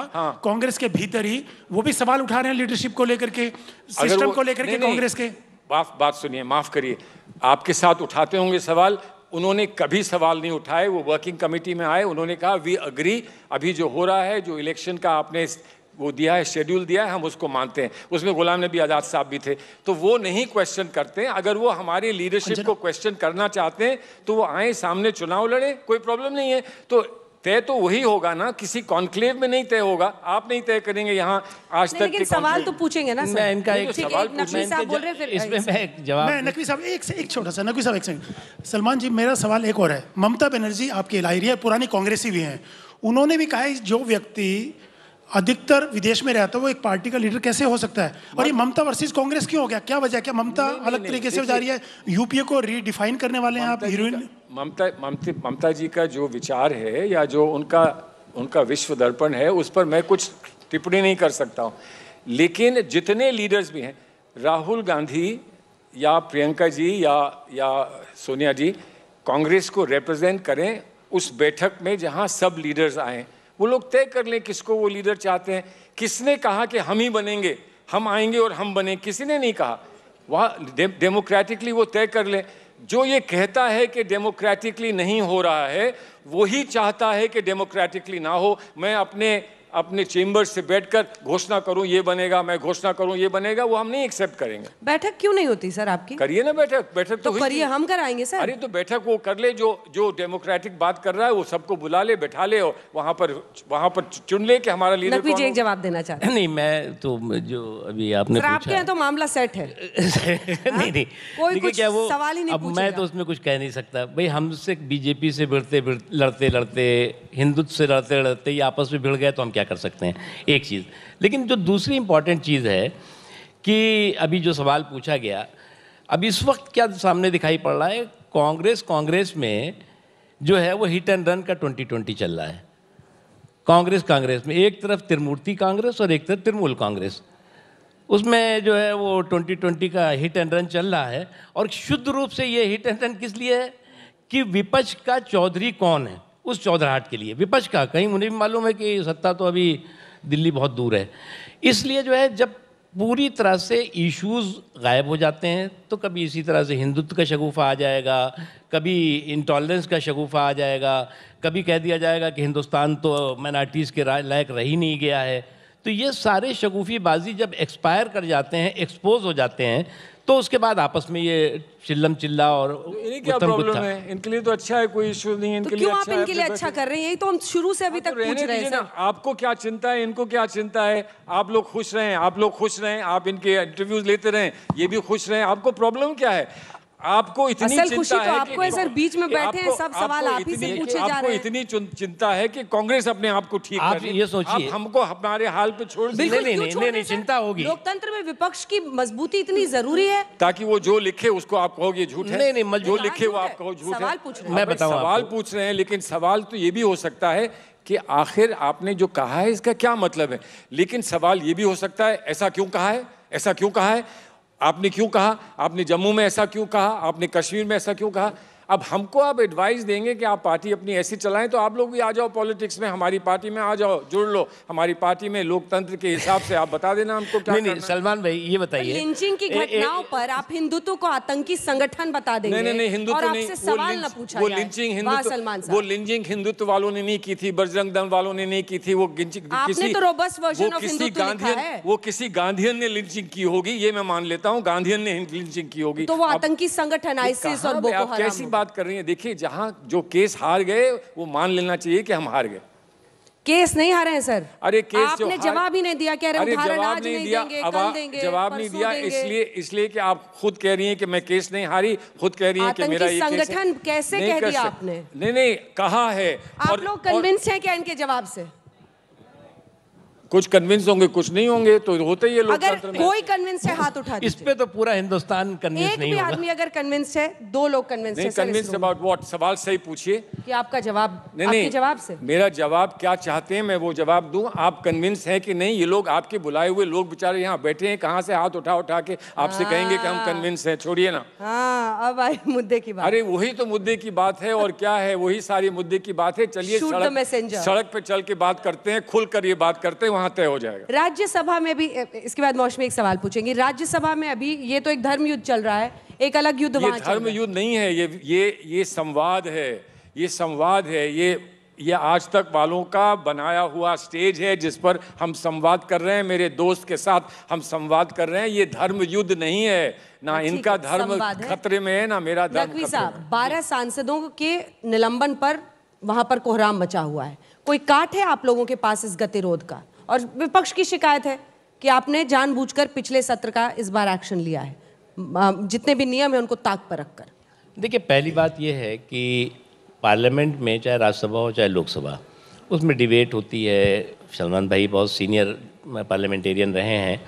कांग्रेस के भीतर ही, वो भी सवाल उठा रहे हैं लीडरशिप को लेकर के, सिस्टम को लेकर के कांग्रेस के। बात सुनिए, माफ करिए, आपके साथ उठाते होंगे सवाल, उन्होंने कभी सवाल नहीं उठाए। वो वर्किंग कमेटी में आए, उन्होंने कहा वी अग्री, अभी जो हो रहा है, जो इलेक्शन का आपने वो दिया है, शेड्यूल दिया है, हम उसको मानते हैं। उसमें गुलाम नबी आज़ाद साहब भी थे, तो वो नहीं क्वेश्चन करते हैं। अगर वो हमारी लीडरशिप को क्वेश्चन करना चाहते हैं तो वो आए सामने, चुनाव लड़े, कोई प्रॉब्लम नहीं है। तो तय तो वही होगा ना, किसी कॉन्क्लेव में नहीं तय होगा। आप नहीं तय करेंगे यहाँ आज तक लेकिन सवाल तो पूछेंगे ना सर। मैं इनका एक सवाल नकवी साहब बोल रहे हैं, फिर इसमें मैं एक जवाब। मैं नकवी साहब एक छोटा सा, नकवी साहब एक सेकंड। सलमान जी, मेरा सवाल एक और है। ममता बनर्जी आपके इलाही है, पुरानी कांग्रेसी भी हैं, उन्होंने भी कहा है जो व्यक्ति अधिकतर विदेश में रहता है वो एक पार्टी का लीडर कैसे हो सकता है? और ये ममता वर्सेस कांग्रेस क्यों हो गया? क्या वजह? क्या ममता अलग तरीके से जा रही है? यूपीए को रीडिफाइन करने वाले हैं आप? हीरोइन ममता जी का जो विचार है या जो उनका विश्व दर्पण है, उस पर मैं कुछ टिप्पणी नहीं कर सकता हूँ। लेकिन जितने लीडर्स भी हैं, राहुल गांधी या प्रियंका जी या सोनिया जी, कांग्रेस को रिप्रेजेंट करें उस बैठक में जहाँ सब लीडर्स आए। वो लोग तय कर लें किसको वो लीडर चाहते हैं। किसने कहा कि हम ही बनेंगे, हम आएंगे और हम बने? किसी ने नहीं कहा। वहाँ डेमोक्रेटिकली वो तय कर लें। जो ये कहता है कि डेमोक्रेटिकली नहीं हो रहा है, वही चाहता है कि डेमोक्रेटिकली ना हो। मैं अपने चेंबर से बैठकर घोषणा करूं ये बनेगा, मैं घोषणा करूं ये बनेगा, वो हम नहीं एक्सेप्ट करेंगे। बैठक क्यों नहीं होती सर आपकी? करिए ना बैठक तो करिए, हम कराएंगे सर। अरे तो बैठक वो कर ले, जो डेमोक्रेटिक बात कर रहा है वो सबको बुला ले, बैठा ले और वहां पर चुन ले कि हमारा लीडर नकवी कौन जी एक होगा। जवाब देना चाहते हैं। नहीं, मैं तो जो अभी आपने सर आपके पूछा यहाँ तो मामला सेट है। नहीं कोई देखिए कुछ क्या वो सवाल ही नहीं अब मैं पूछेगा। तो उसमें कुछ कह नहीं सकता भाई। हमसे बीजेपी से लड़ते हिंदुत्व से लड़ते ये आपस में भिड़ गए तो हम क्या कर सकते हैं, एक चीज़। लेकिन जो दूसरी इंपॉर्टेंट चीज़ है कि अभी जो सवाल पूछा गया, अब इस वक्त क्या सामने दिखाई पड़ रहा है, कांग्रेस में जो है वो हिट एंड रन का 2020 चल रहा है। कांग्रेस में एक तरफ त्रिमूर्ति कांग्रेस और एक तरफ तृणमूल कांग्रेस, उसमें जो है वो 2020 का हिट एंड रन चल रहा है। और शुद्ध रूप से ये हिट एंड रन किस लिए है कि विपक्ष का चौधरी कौन है, उस चौधराहट के लिए। विपक्ष का कहीं मुझे भी मालूम है कि सत्ता तो अभी दिल्ली बहुत दूर है, इसलिए जो है जब पूरी तरह से इश्यूज गायब हो जाते हैं तो कभी इसी तरह से हिंदुत्व का शगुफा आ जाएगा, कभी इंटॉलरेंस का शगुफा आ जाएगा, कभी कह दिया जाएगा कि हिंदुस्तान तो माइनॉरिटीज़ के लायक रह ही नहीं गया है। तो ये सारे शगुफीबाजी जब एक्सपायर कर जाते हैं, एक्सपोज हो जाते हैं, तो उसके बाद आपस में ये चिल्लम चिल्ला और इन्हें क्या प्रॉब्लम है? इनके लिए तो अच्छा है, कोई इश्यू नहीं है इनके लिए। क्यों आप अच्छा है, इनके लिए अपने अच्छा बैठे। कर रहे हैं? यही तो हम शुरू से अभी तक रहने पूछ रहे हैं दीजिए सर। ना। आपको क्या चिंता है, इनको क्या चिंता है? आप लोग खुश रहें, आप इनके इंटरव्यूज लेते रहें, ये भी खुश रहें। आपको प्रॉब्लम क्या है? आपको इतनी असल खुशी चिंता तो है आपको है सर, बीच में बैठे हैं, सब सवाल आप ही से पूछे जा आपको रहे हैं। इतनी चिंता है कि कांग्रेस अपने आप को ठीक आप कर ले। ये सोचिए। आप हमको हमारे हाल पे छोड़ दीजिए। बिल्कुल, नहीं, क्यों नहीं, छोड़ दें नहीं, सर? चिंता होगी। लोकतंत्र में विपक्ष की मजबूती इतनी जरूरी है। ताकि वो जो लिखे उसको आप कहोगे झूठ है। नहीं, जो कहा लिखे वो झूठ आप है। कहो झूठ है। सवाल पूछ रहे हैं। मैं भाई, बताऊं सवाल आपको। पूछ रहे हैं, लेकिन सवाल तो ये भी हो सकता है कि आखिर आपने जो कहा है इसका क्या मतलब है। लेकिन सवाल ये भी हो सकता है, ऐसा क्यों कहा है, ऐसा क्यों कहा है, आपने क्यों कहा, आपने जम्मू में ऐसा क्यों कहा, आपने कश्मीर में ऐसा क्यों कहा। अब हमको आप एडवाइस देंगे कि आप पार्टी अपनी ऐसी चलाएं, तो आप लोग भी आ जाओ पॉलिटिक्स में, हमारी पार्टी में आ जाओ, जुड़ लो हमारी पार्टी में। लोकतंत्र के हिसाब से आप बता देना हमको क्या नहीं, करना है। सलमान भाई ये बताइए, लिंचिंग की घटनाओं पर आप हिंदुत्व को आतंकी संगठन बता देंगे। नहीं हिंदुत्व और नहीं, आपसे सवाल न पूछा वो जाए। लिंचिंग वाह सलमान साहब। वो लिंचिंग हिंदुत्व वालों ने नहीं की थी, बजरंग दल वालों ने नहीं की थी। वो आपने तो robust version of हिंदुत्व लिखा है। वो किसी गांधीयन ने लिंचिंग की होगी, ये मैं मान लेता हूँ, गांधीयन ने लिंचिंग की होगी। तो वो आतंकी संगठन आईसिस और बोको आप हराम कैसी होगा। बात कर रही हैं? देखिए, जहां जो केस हार गए वो मान लेना चाहिए कि हम हार गए। केस नहीं हारे हैं सर। अरे केस जो आपने जवाब ही नहीं दिया, कह रहे अरे उदाहरण जवाब आज नहीं नहीं दिया, देंगे, अब कल देंगे, जवाब नहीं परसों दिया, देंगे। इसलिए कि आप खुद कह रही हैं कि मैं केस नहीं हारी, खुद कह रही हैं कि आतंकी मेरा ये केस है। संगठन कैसे नहीं कह कर दिया सक- आपने? नहीं कहा है। आप लोग कन्विंस हैं क्या इनके जवाब से? कुछ कन्विंस होंगे, कुछ नहीं होंगे, तो होते ही है अगर लोकतंत्र में। कोई कन्विंस है हाथ उठा इस दीजिए। पे तो पूरा हिंदुस्तान कन्विंस एक नहीं भी होगा। आदमी अगर कन्विंस है, दो लोग कन्विंस है नहीं सर इस कन्विंस रूम में। About what? सवाल सही पूछिए। कि आपका जवाब नहीं आपके जवाब से मेरा जवाब क्या चाहते हैं मैं वो जवाब दूं। आप कन्विंस हैं कि नहीं? ये लोग आपके बुलाए हुए लोग बेचारे यहाँ बैठे हैं, कहाँ से हाथ उठा के आपसे कहेंगे कि हम कन्विंस हैं? छोड़िए ना। हाँ, अब आई मुद्दे की बात। अरे वही तो मुद्दे की बात है, और क्या है, वही सारी मुद्दे की बात है। चलिए Shoot the messenger. सड़क पे चल के बात करते हैं, खुलकर ये बात करते हैं, वहां तय हो जाएगा। राज्यसभा में भी इसके बाद मौसमी एक सवाल पूछेंगी। राज्यसभा में अभी ये तो एक धर्म युद्ध चल रहा है, एक अलग युद्ध ये वहां चल धर्म रहा है। युद्ध नहीं है, ये संवाद है, ये संवाद है, ये आज तक वालों का बनाया हुआ स्टेज है जिस पर हम संवाद कर रहे हैं, मेरे दोस्त के साथ हम संवाद कर रहे हैं। ये धर्म युद्ध नहीं है, ना इनका धर्म खतरे में है, ना मेरा धर्म नकवी साहब, 12 सांसदों के निलंबन पर वहां पर कोहराम मचा हुआ है। कोई काट है आप लोगों के पास इस गतिरोध का? और विपक्ष की शिकायत है कि आपने जानबूझकर पिछले सत्र का इस बार एक्शन लिया है, जितने भी नियम है उनको ताक पर रखकर। देखिए, पहली बात यह है कि पार्लियामेंट में, चाहे राज्यसभा हो चाहे लोकसभा, उसमें डिबेट होती है। सलमान भाई बहुत सीनियर पार्लियामेंटेरियन रहे हैं।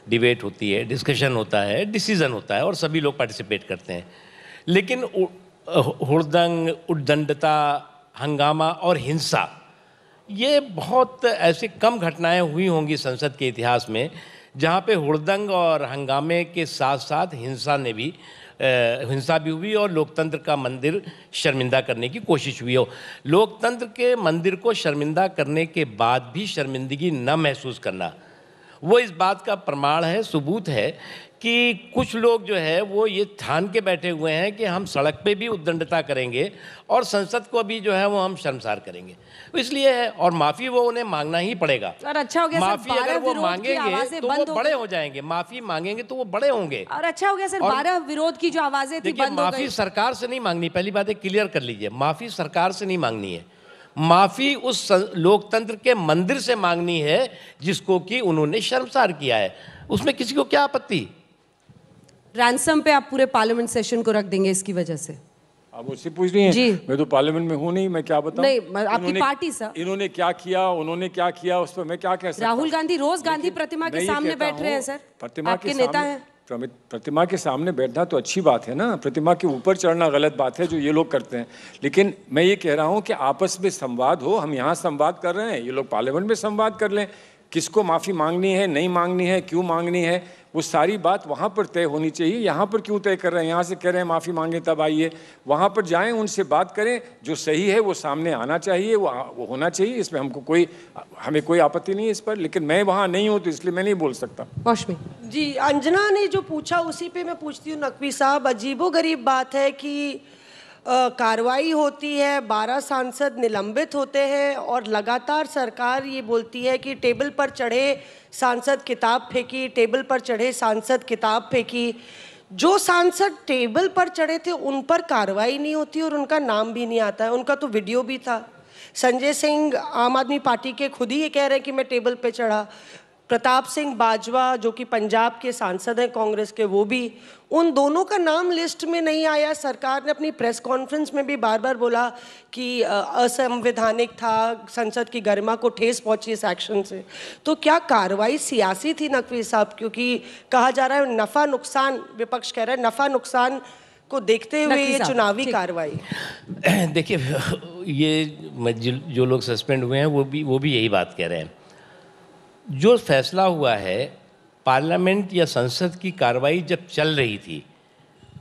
डिबेट होती है, डिस्कशन होता है, डिसीजन होता है और सभी लोग पार्टिसिपेट करते हैं। लेकिन हुड़दंग, उद्दंडता, हंगामा और हिंसा, ये बहुत ऐसी कम घटनाएं हुई होंगी संसद के इतिहास में जहाँ पे हुड़दंग और हंगामे के साथ साथ हिंसा भी हुई और लोकतंत्र का मंदिर शर्मिंदा करने की कोशिश हुई हो। लोकतंत्र के मंदिर को शर्मिंदा करने के बाद भी शर्मिंदगी न महसूस करना, वो इस बात का प्रमाण है, सबूत है कि कुछ लोग जो है वो ये ठान के बैठे हुए हैं कि हम सड़क पे भी उद्दंडता करेंगे और संसद को भी जो है वो हम शर्मसार करेंगे। इसलिए है, और माफ़ी वो उन्हें मांगना ही पड़ेगा। और अच्छा हो गया माफ़ी अगर वो मांगेंगे तो वो बड़े हो जाएंगे, माफ़ी मांगेंगे तो वो बड़े होंगे। और अच्छा हो गया सर, 12 विरोध की जो आवाजें थी बंद हो गई। माफ़ी सरकार से नहीं मांगनी, पहली बात है क्लियर कर लीजिए, माफ़ी सरकार से नहीं मांगनी है, माफ़ी उस लोकतंत्र के मंदिर से मांगनी है जिसको कि उन्होंने शर्मसार किया है। उसमें किसी को क्या आपत्ति? रैंसम पे आप पूरे पार्लियामेंट सेशन को रख देंगे इसकी वजह से? आप उससे पूछ रही हैं? जी। मैं तो पार्लियामेंट में हूँ नहीं, मैं क्या बताऊं? नहीं, आपकी पार्टी सर। इन्होंने क्या किया, उन्होंने क्या किया, उस पर मैं क्या कह सकता हूं? राहुल गांधी रोज गांधी प्रतिमा के सामने बैठ रहे हैं सर, आपके नेता हैं। प्रतिमा के सामने बैठना तो अच्छी बात है ना, प्रतिमा के ऊपर चढ़ना गलत बात है जो ये लोग करते हैं। लेकिन मैं ये कह रहा हूँ कि आपस में संवाद हो, हम यहाँ संवाद कर रहे हैं, ये लोग पार्लियामेंट में संवाद कर लें। किसको माफ़ी मांगनी है, नहीं मांगनी है, क्यों मांगनी है, वो सारी बात वहाँ पर तय होनी चाहिए। यहाँ पर क्यों तय कर रहे हैं? यहाँ से कह रहे हैं माफ़ी मांगे तब आइए, वहाँ पर जाएं, उनसे बात करें, जो सही है वो सामने आना चाहिए, वो होना चाहिए। इसमें हमें कोई आपत्ति नहीं है इस पर, लेकिन मैं वहाँ नहीं हूँ तो इसलिए मैं नहीं बोल सकता। मौसमी जी, अंजना ने जो पूछा उसी पे मैं पूछती हूँ नकवी साहब। अजीबोगरीब बात है कि कार्रवाई होती है, 12 सांसद निलंबित होते हैं और लगातार सरकार ये बोलती है कि टेबल पर चढ़े सांसद किताब फेंकी, टेबल पर चढ़े सांसद किताब फेंकी। जो सांसद टेबल पर चढ़े थे उन पर कार्रवाई नहीं होती और उनका नाम भी नहीं आता है। उनका तो वीडियो भी था। संजय सिंह आम आदमी पार्टी के खुद ही ये कह रहे हैं कि मैं टेबल पे चढ़ा। प्रताप सिंह बाजवा जो कि पंजाब के सांसद हैं कांग्रेस के, वो भी, उन दोनों का नाम लिस्ट में नहीं आया। सरकार ने अपनी प्रेस कॉन्फ्रेंस में भी बार बार बोला कि असंवैधानिक था, संसद की गरिमा को ठेस पहुंची इस एक्शन से। तो क्या कार्रवाई सियासी थी नकवी साहब? क्योंकि कहा जा रहा है नफ़ा नुकसान, विपक्ष कह रहा है नफ़ा नुकसान को देखते हुए ये चुनावी कार्रवाई। देखिए, ये जो लोग सस्पेंड हुए हैं वो भी यही बात कह रहे हैं। जो फैसला हुआ है, पार्लियामेंट या संसद की कार्रवाई जब चल रही थी,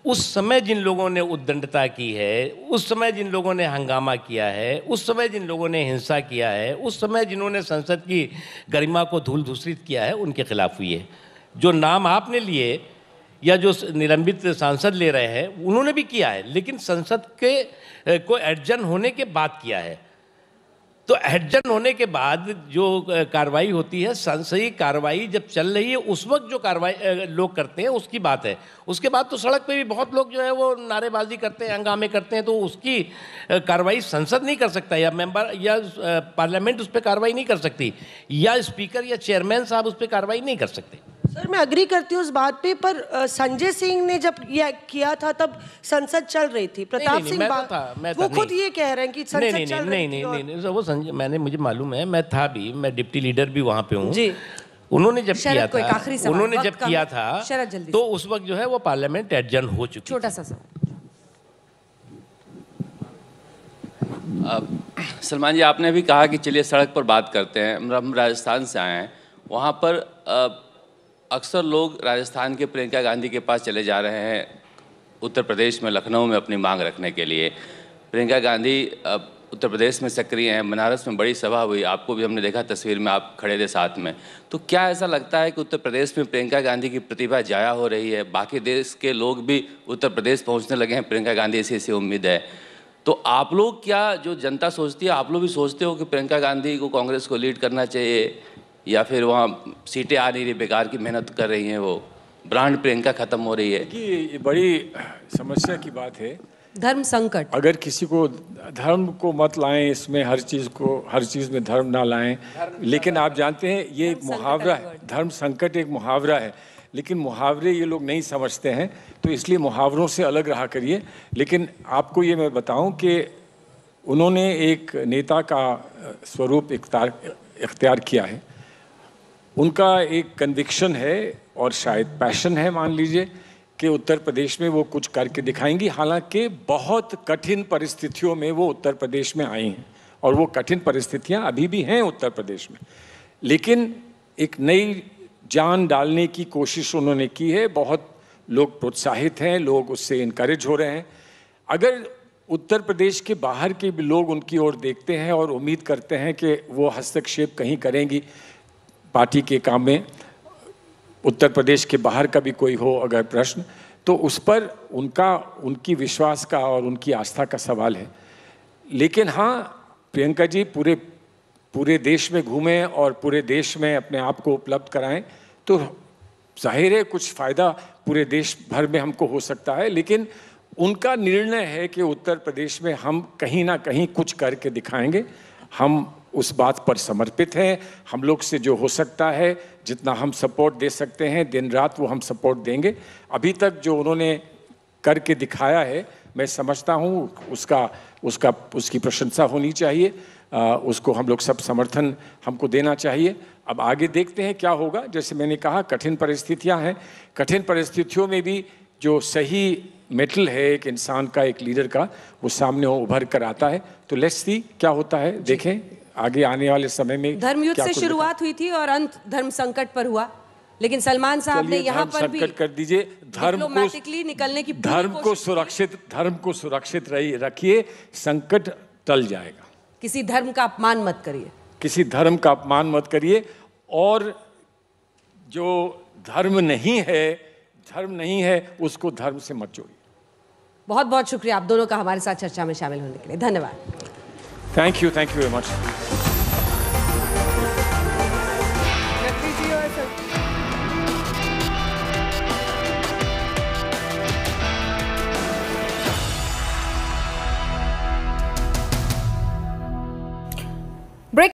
उस समय जिन लोगों ने उद्दंडता की है, उस समय जिन लोगों ने हंगामा किया है, उस समय जिन लोगों ने हिंसा किया है, उस समय जिन्होंने संसद की गरिमा को धूल धूसरित किया है, उनके खिलाफ हुई है। जो नाम आपने लिए या जो निलंबित सांसद ले रहे हैं, उन्होंने भी किया है, लेकिन संसद के को एडजर्न होने के बाद किया है। तो एडजर्न होने के बाद जो कार्रवाई होती है, संसदीय कार्रवाई जब चल रही है उस वक्त जो कार्रवाई लोग करते हैं उसकी बात है। उसके बाद तो सड़क पे भी बहुत लोग जो है वो नारेबाजी करते हैं, हंगामे करते हैं, तो उसकी कार्रवाई संसद नहीं कर सकता, या मेंबर या पार्लियामेंट उस पर कार्रवाई नहीं कर सकती, या स्पीकर या चेयरमैन साहब उस पर कार्रवाई नहीं कर सकते। सर, मैं अग्री करती हूँ उस बात पे, पर संजय सिंह ने जब ये किया था तब संसद चल रही थी। प्रताप सिंह वो खुद ये कह रहे हैं कि संसद चल रही थी। नहीं, वो संजय, मुझे मालूम है, मैं था भी, मैं डिप्टी लीडर भी वहाँ पे हूँ जी। उन्होंने जब किया था तो उस वक्त जो है वो पार्लियामेंट एडजर्न हो चुकी। छोटा सा सलमान जी, आपने भी कहा कि चलिए सड़क पर बात करते हैं। हम राजस्थान से आए हैं, वहाँ पर अक्सर लोग राजस्थान के प्रियंका गांधी के पास चले जा रहे हैं उत्तर प्रदेश में, लखनऊ में अपनी मांग रखने के लिए। प्रियंका गांधी उत्तर प्रदेश में सक्रिय हैं, बनारस में बड़ी सभा हुई, आपको भी हमने देखा तस्वीर में, आप खड़े थे साथ में। तो क्या ऐसा लगता है कि उत्तर प्रदेश में प्रियंका गांधी की प्रतिभा जाया हो रही है? बाकी देश के लोग भी उत्तर प्रदेश पहुंचने लगे हैं, प्रियंका गांधी ऐसी उम्मीद है। तो आप लोग क्या, जो जनता सोचती है, आप लोग भी सोचते हो कि प्रियंका गांधी को कांग्रेस को लीड करना चाहिए, या फिर वहाँ सीटें आ नहीं रही, बेकार की मेहनत कर रही हैं, वो ब्रांड प्रियंका खत्म हो रही है? कि ये बड़ी समस्या की बात है। धर्म संकट, अगर किसी को धर्म को मत लाएं इसमें, हर चीज़ में धर्म ना लाएं। लेकिन आप जानते हैं ये एक मुहावरा है, धर्म संकट एक मुहावरा है, लेकिन मुहावरे ये लोग नहीं समझते हैं, तो इसलिए मुहावरों से अलग रहा करिए। लेकिन आपको ये मैं बताऊं कि उन्होंने एक नेता का स्वरूप इख्तियार किया है। उनका एक कन्विक्शन है और शायद पैशन है, मान लीजिए, कि उत्तर प्रदेश में वो कुछ करके दिखाएंगी। हालांकि बहुत कठिन परिस्थितियों में वो उत्तर प्रदेश में आई हैं, और वो कठिन परिस्थितियां अभी भी हैं उत्तर प्रदेश में, लेकिन एक नई जान डालने की कोशिश उन्होंने की है। बहुत लोग प्रोत्साहित हैं, लोग उससे इनकरेज हो रहे हैं। अगर उत्तर प्रदेश के बाहर के भी लोग उनकी ओर देखते हैं और उम्मीद करते हैं कि वो हस्तक्षेप कहीं करेंगी पार्टी के काम में, उत्तर प्रदेश के बाहर का भी कोई हो अगर प्रश्न, तो उस पर उनकी विश्वास का और उनकी आस्था का सवाल है। लेकिन हाँ, प्रियंका जी पूरे देश में घूमें और पूरे देश में अपने आप को उपलब्ध कराएं, तो जाहिर है कुछ फ़ायदा पूरे देश भर में हमको हो सकता है। लेकिन उनका निर्णय है कि उत्तर प्रदेश में हम कहीं ना कहीं कुछ करके दिखाएंगे। हम उस बात पर समर्पित हैं। हम लोग से जो हो सकता है, जितना हम सपोर्ट दे सकते हैं, दिन रात वो हम सपोर्ट देंगे। अभी तक जो उन्होंने करके दिखाया है, मैं समझता हूँ उसकी प्रशंसा होनी चाहिए। उसको हम लोग सब समर्थन हमको देना चाहिए। अब आगे देखते हैं क्या होगा। जैसे मैंने कहा, कठिन परिस्थितियाँ हैं। कठिन परिस्थितियों में भी जो सही मेटल है एक इंसान का, एक लीडर का, वो सामने उभर कर आता है। तो लेट्स सी क्या होता है, देखें आगे आने वाले समय में। धर्मयुद्ध से शुरुआत हुई थी और अंत धर्म संकट पर हुआ, लेकिन सलमान साहब ने यहाँ पर भी कर दीजिए, डिप्लोमैटिकली निकलने की धर्म को सुरक्षित रखिए, संकट टल जाएगा। किसी धर्म का अपमान मत करिए, किसी धर्म का अपमान मत करिए, और जो धर्म नहीं है उसको धर्म से मत जोड़िए। बहुत बहुत शुक्रिया आप दोनों का हमारे साथ चर्चा में शामिल होने के लिए। धन्यवाद। Thank you very much.